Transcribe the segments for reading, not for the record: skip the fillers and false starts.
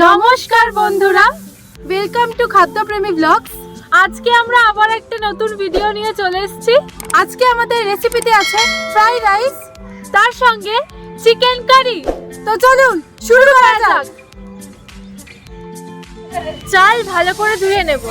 নমস্কার বন্ধুরা, welcome to খাদ্যপ্রেমী blogs. আজকে আমরা আবার একটা নতুন ভিডিও নিয়ে চলে এসেছি। আজকে আমাদের রেসিপিতে আছে ফ্রাইড রাইস, তার সঙ্গে চিকেন কারি। তো চলুন শুরু করা যাক। চাল ভালো করে ধুয়ে নেব।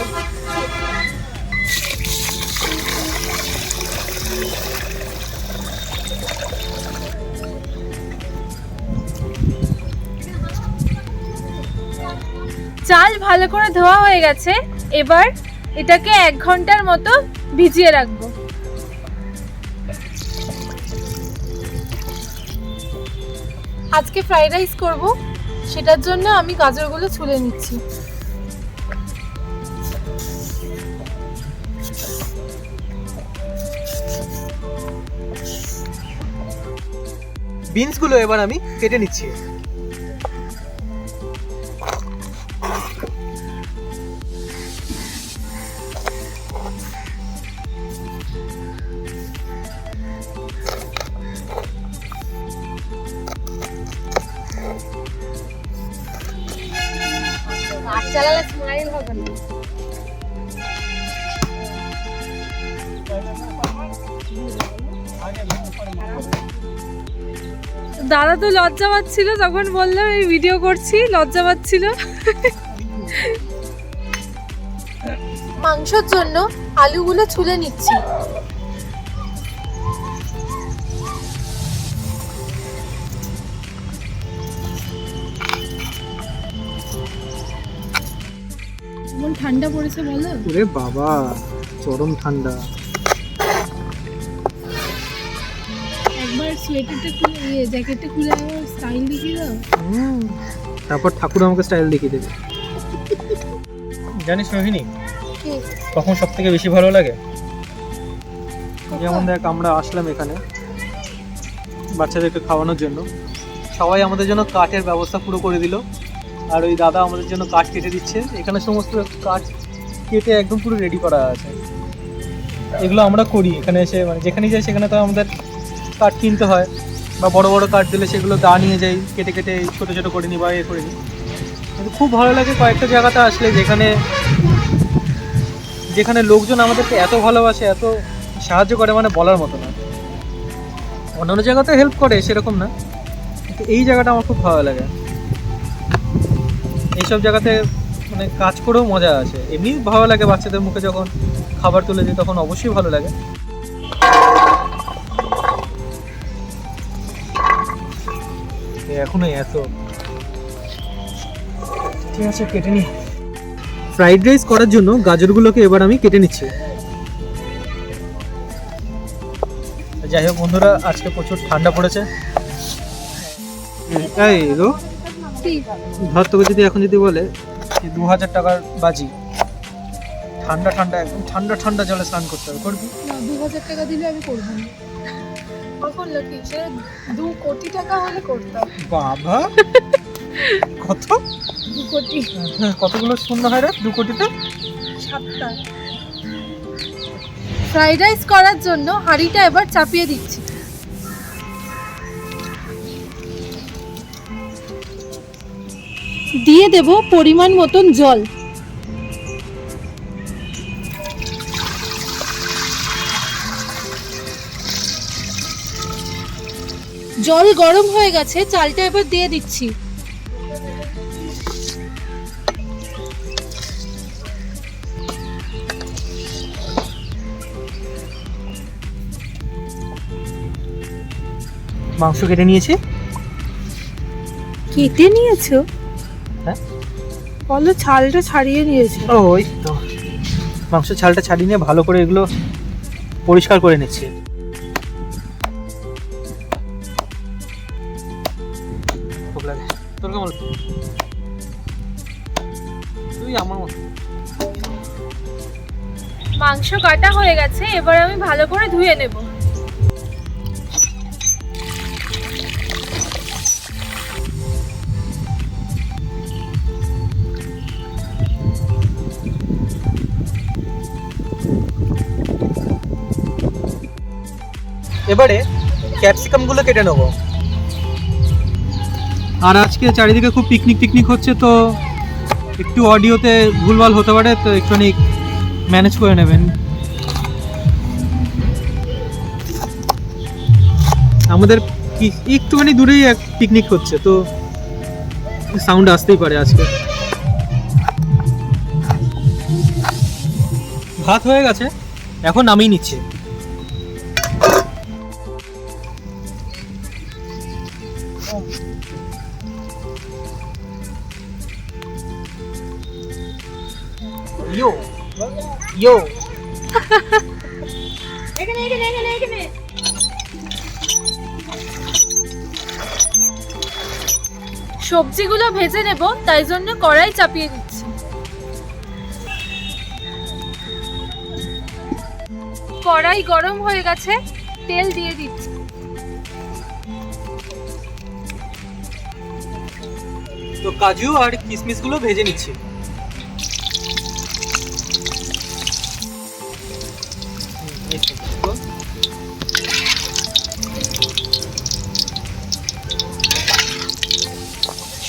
চাল ভালো করে ধোয়া হয়ে গেছে। এবার এটাকে 1 ঘন্টার মতো ভিজিয়ে রাখবো। আজকে ফ্রাইড রাইস করব, সেটার জন্য আমি গাজরগুলো ছুলে নিচ্ছি। বিনসগুলো এবার আমি কেটে নিচ্ছি। দাদা তো লজ্জা পাচ্ছিল যখন বললাম এই ভিডিও করছি, লজ্জা পাচ্ছিল। মাংসের জন্য আলুগুলো ছুলে নিচ্ছি। কেমন ঠান্ডা পড়েছে বলো? ওরে বাবা, চরম ঠান্ডা। একবার সোয়েটারটা খুলে, জ্যাকেটটা খুলে একবার স্টাইল দেখিয়ে দাও। তারপর ঠাকুর আমাকে স্টাইল দেখিয়ে দেবে। জানিস রোহিণী, কখন সব থেকে বেশি ভালো লাগে? যেমন দেখ, আমরা আসলাম এখানে বাচ্চাদেরকে খাওয়ানোর জন্য, সবাই আমাদের জন্য কাঠের ব্যবস্থা পুরো করে দিল। আর ওই দাদা আমাদের জন্য কাঠ কেটে দিচ্ছে। এখানে সমস্ত কাঠ কেটে একদম পুরো রেডি করা আছে। এগুলো আমরা করি এখানে এসে, মানে যেখানে যাই সেখানে তো আমাদের কাঠ কিনতে হয়, বা বড় বড় কাঠ দিলে সেগুলো দা নিয়ে যাই, কেটে কেটে ছোটো ছোটো করে নিই বা এ করে নিই। কিন্তু খুব ভালো লাগে কয়েকটা জায়গাতে আসলে, যেখানে লোকজন আমাদেরকে এত ভালোবাসে, এত সাহায্য করে, মানে বলার মতো না। অন্যান্য জায়গাতে হেল্প করে সেরকম না, কিন্তু এই জায়গাটা আমার খুব ভালো লাগে। এইসব জায়গাতে মানে কাজ করেও মজা আছে। এমনি ভালো লাগে বাচ্চাদের মুখে যখন খাবার তুলে দিই, তখন অবশ্যই ভালো লাগে। এখনো এত ঠিক আছে, কেটে নি। ফ্রাইড রাইস করার জন্য গাজরগুলোকে এবার আমি কেটে নিচ্ছি। যাই হোক বন্ধুরা, আজকে প্রচুর ঠান্ডা পড়েছে। এই গো, ধর তোকে যদি এখন যদি বলে 2000 টাকার বাজি, ঠান্ডা ঠান্ডা, একদম ঠান্ডা ঠান্ডা জলে স্নান করতে হবে, করবি? না, 2000 টাকা দিলে আমি করবো না। কখন লোকে সে 2 কোটি টাকা হলে করতাম। বাবা, কত? 2 কোটি। কতগুলো শূন্য হয় রে 2 কোটিতে? 7টা। ফ্রাইড রাইস করার জন্য হাঁড়িটা এবার চাপিয়ে দিচ্ছি। দিয়ে দেব পরিমাণ মতন জল। জল গরম হয়ে গেছে, চালটা এবার দিয়ে দিচ্ছি। মাংস কেটে নিয়েছি। কেটে নিয়েছো? হ্যাঁ, বলো ছালটা ছাড়িয়ে নিয়েছো। ওই তো মাংস ছালটা ছাড়িয়ে নিয়ে ভালো করে এগুলো পরিষ্কার করে নিচ্ছি। খুব লাগে তোর কেমন? তুই আমার মতো। মাংস কাটা হয়ে গেছে, এবার আমি ভালো করে ধুয়ে নেব। এবারে ক্যাপসিকামগুলো কেটে নেব। আর আজকে চারিদিকে খুব পিকনিক হচ্ছে, তো একটু অডিওতে ভুলভাল হতে পারে, তো একটুখানি ম্যানেজ করে নেবেন। আমাদের একটুখানি দূরেই এক পিকনিক হচ্ছে, তো সাউন্ড আসতেই পারে আজকে। ভাত হয়ে গেছে, এখন নামিয়ে নিচ্ছে। ইয়ো ইয়ো এখানে সবজিগুলো ভেজে নেব, তাই জন্য কড়াই চাপিয়ে দিচ্ছি। কড়াই গরম হয়ে গেছে, তেল দিয়ে দিচ্ছি। তো কাজু আর কিশমিশ গুলো ভেজে নিচ্ছি।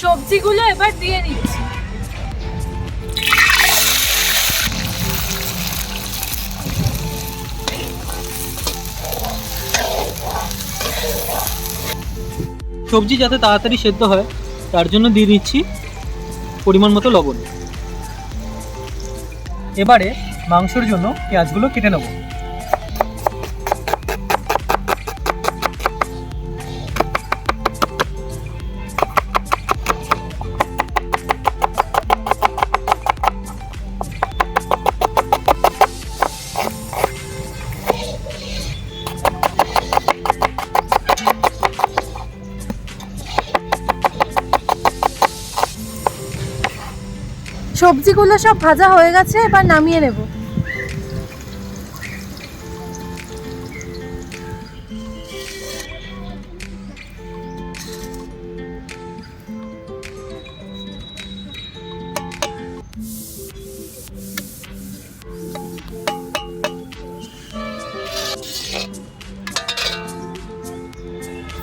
সবজিগুলো এবার দিয়ে দিচ্ছি। সবজি যাতে তাড়াতাড়ি সেদ্ধ হয় তার জন্য দিয়ে দিচ্ছি পরিমাণ মতো লবণ। এবারে মাংসের জন্য পেঁয়াজগুলো কেটে নেব। সবজিগুলো সব ভাজা হয়ে গেছে, এবার নামিয়ে নেব।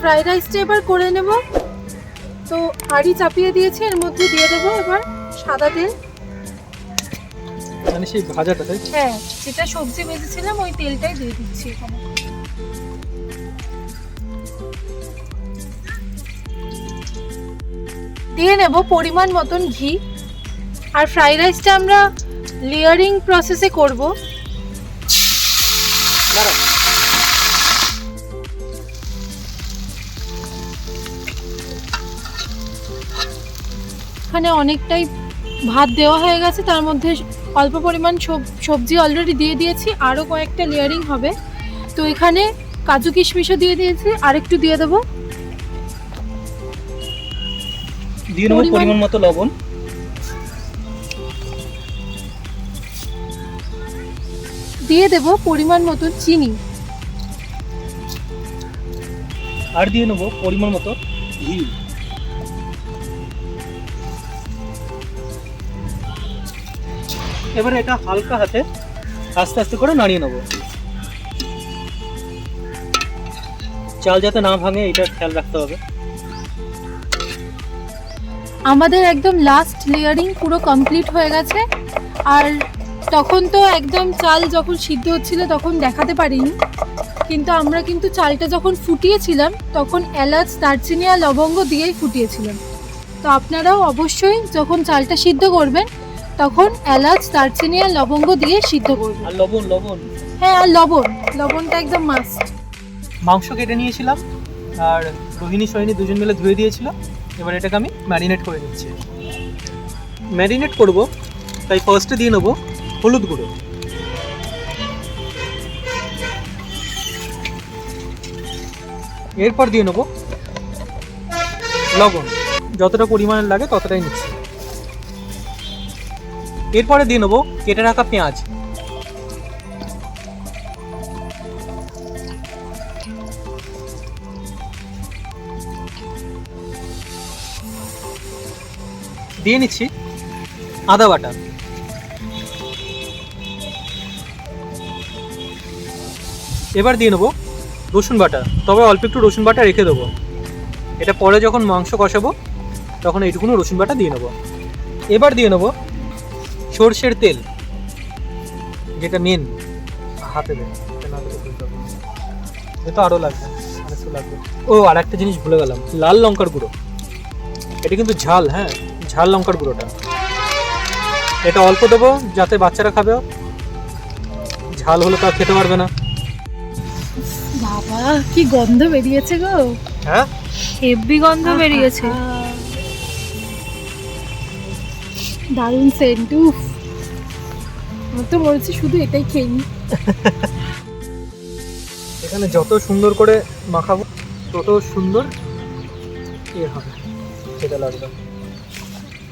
ফ্রাইড রাইসটা এবার করে নেব। তো হাঁড়ি চাপিয়ে দিয়েছি, এর মধ্যে দিয়ে দেবো এবার সাদা তেল। মানে সেই ভাজাটা, তাই? হ্যাঁ, যেটা সবজি ভেজেছিলাম ওই তেলটাই দিয়ে দিচ্ছি এখানে। দিয়ে নেব পরিমাণ মতন ঘি। আর ফ্রাইড রাইসটা আমরা লেয়ারিং প্রসেসে করব। এখানে অনেকটাই ভাত দেওয়া হয়ে গেছে, তার মধ্যে অল্প পরিমাণ সবজি অলরেডি দিয়ে দিয়েছি, আরও কয়েকটা লেয়ারিং হবে। তো এখানে কাজু কিশমিশও দিয়ে দিয়েছি, আরেকটু দিয়ে দেবো। দিয়ে নেব পরিমাণ মতো লবণ। দিয়ে দেব পরিমাণ মতো চিনি। আর দিয়ে নেব পরিমাণ মতো ঘি। এবারে এটা হালকা হাতে আস্তে আস্তে করে নাড়িয়ে নেব। চাল যাতে না ভাঙে এটা খেয়াল রাখতে হবে। আমাদের একদম লাস্ট লেয়ারিং পুরো কমপ্লিট হয়ে গেছে। আর তখন তো একদম চাল যখন সিদ্ধ হচ্ছিল তখন দেখাতে পারিনি, কিন্তু আমরা কিন্তু চালটা যখন ফুটিয়েছিলাম তখন এলাচ, দারচিনি আর লবঙ্গ দিয়েই ফুটিয়েছিলাম। তো আপনারাও অবশ্যই যখন চালটা সিদ্ধ করবেন তখন এলাচ, দারচিনি আর লবঙ্গ দিয়ে সিদ্ধ করবেন। আর লবণ লবণ হ্যাঁ, আর লবণটা একদম মাস্ট। মাংস কেটে নিয়েছিলাম আর রোহিণী সোহিনী দুজন মিলে ধুয়ে দিয়েছিল। এবার এটাকে আমি ম্যারিনেট করে নিচ্ছি। ম্যারিনেট করব তাই ফার্স্টে দিয়ে নেবো হলুদ গুঁড়ো। এরপর দিয়ে নেবো লবণ, যতটা পরিমাণের লাগে ততটাই নিচ্ছি। এরপরে দিয়ে নেবো কেটে রাখা পেঁয়াজ। দিয়ে নিচ্ছি আদা বাটা। এবার দিয়ে নেবো রসুন বাটা, তবে অল্প একটু রসুন বাটা রেখে দেবো। এটা পরে যখন মাংস কষাবো তখন এইটুকুনো রসুন বাটা দিয়ে নেবো। এবার দিয়ে নেবো সর্ষের তেল, যেটা মেন। হাতে দেন, তো আরও লাগবে, আরেকটু লাগবে। ও আর একটা জিনিস ভুলে গেলাম, লাল লঙ্কার গুঁড়ো। এটা কিন্তু ঝাল, হ্যাঁ ঝাল লঙ্কার গুঁড়োটা। এটা অল্প দেবো যাতে বাচ্চারা খাবে, ঝাল হলে তো আর খেতে পারবে না। বাবা কি গন্ধ বেরিয়েছে গো, হ্যাঁ হেভি গন্ধ বেরিয়েছে, দারুণ সেন্ট। উফ, আমার তো বলছি শুধু এটাই খেয়ে নি। এখানে যত সুন্দর করে মাখাবো তত সুন্দর ইয়ে হবে, খেতে লাগবে।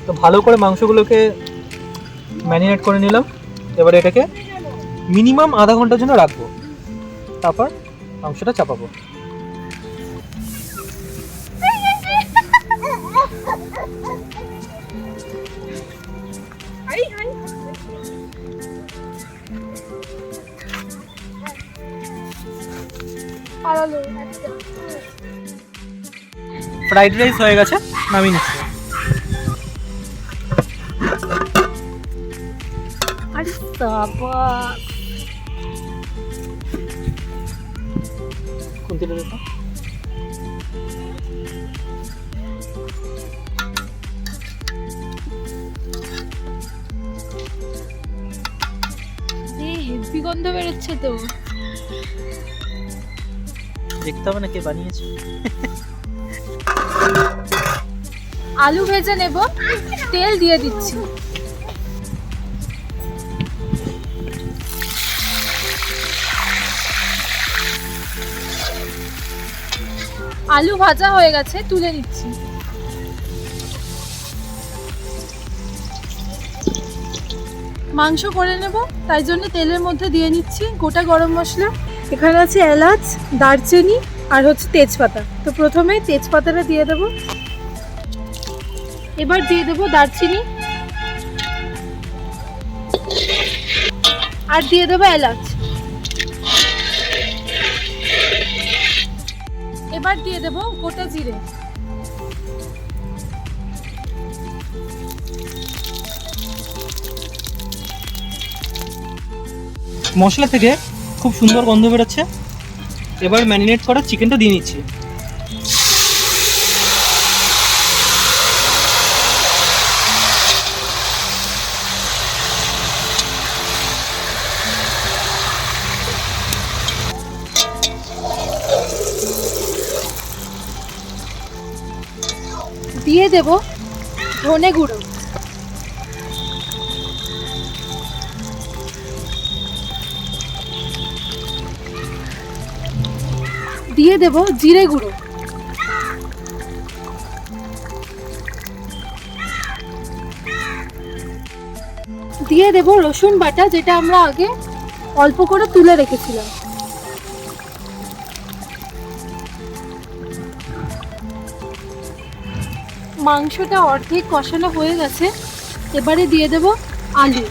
তো ভালো করে মাংসগুলোকে ম্যারিনেট করে নিলাম। এবার এটাকে মিনিমাম আধা ঘন্টার জন্য রাখবো, তারপর মাংসটা চাপাবো। ফ্রাইড রাইস হয়ে গেছে, নামিয়ে নিচ্ছি। আরে বাবা, কোন তেলে দিতে? হেভি গন্ধ বেরোচ্ছে তো। দেখতে হবে না কে বানিয়েছে। আলু ভেজে নেব, তেল দিয়ে দিচ্ছি। আলু ভাজা হয়ে গেছে, তুলে নিচ্ছি। মাংস করে নেব, তাই জন্য তেলের মধ্যে দিয়ে নিচ্ছি গোটা গরম মশলা। এখানে আছে এলাচ, দারচিনি আর হচ্ছে তেজপাতা। তো প্রথমে তেজপাতাটা দিয়ে দেব, এবার দিয়ে দেব দারচিনি, আর দিয়ে দেব এলাচ। এবার দিয়ে দেব গোটা জিরে। মশলা থেকে খুব সুন্দর গন্ধ বেরোচ্ছে। এবার ম্যারিনেট করা চিকেনটা দিয়ে নিচ্ছি। দিয়ে দেব ধনে গুঁড়ো, দিয়ে দেব জিরে গুঁড়ো, দিয়ে দেব রসুন বাটা, যেটা আমরা আগে অল্প করে তুলে রেখেছিলাম। মাংসটা অর্ধেক কষানো হয়ে গেছে, এবারে দিয়ে দেব আলু।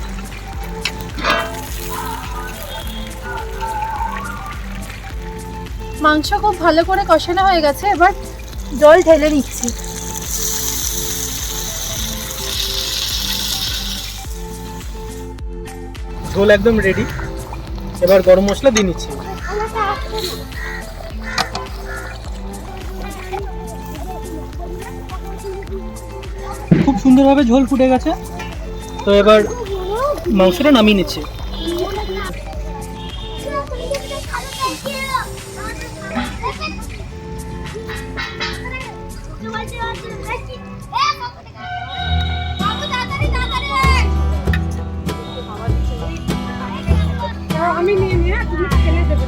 মাংস খুব ভালো করে কষানো হয়ে গেছে, এবার জল ঢেলে নিচ্ছি। ঝোল একদম রেডি। এবার গরম মশলা দিয়ে নিচ্ছি। খুব সুন্দরভাবে ঝোল ফুটে গেছে। তো এবার মাংসটা নামিয়ে নিচ্ছি। আমি নিয়ে নিয়ে তুমি ফেলে দেবে।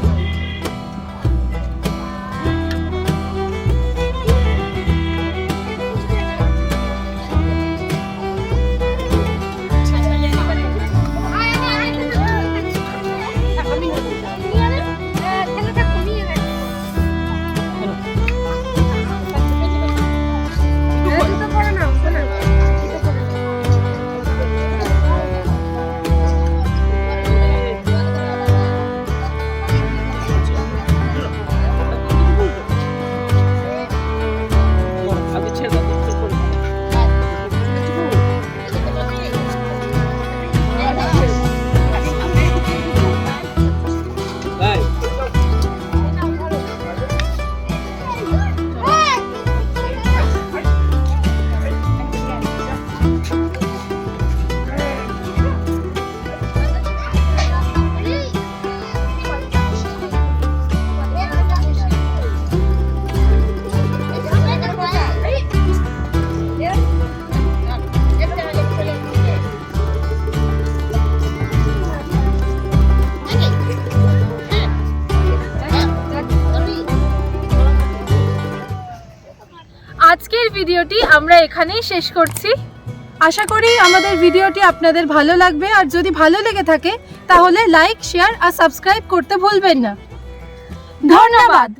আজকের ভিডিওটি আমরা এখানেই শেষ করছি। আশা করি আমাদের ভিডিওটি আপনাদের ভালো লাগবে, আর যদি ভালো লেগে থাকে তাহলে লাইক, শেয়ার আর সাবস্ক্রাইব করতে ভুলবেন না। ধন্যবাদ।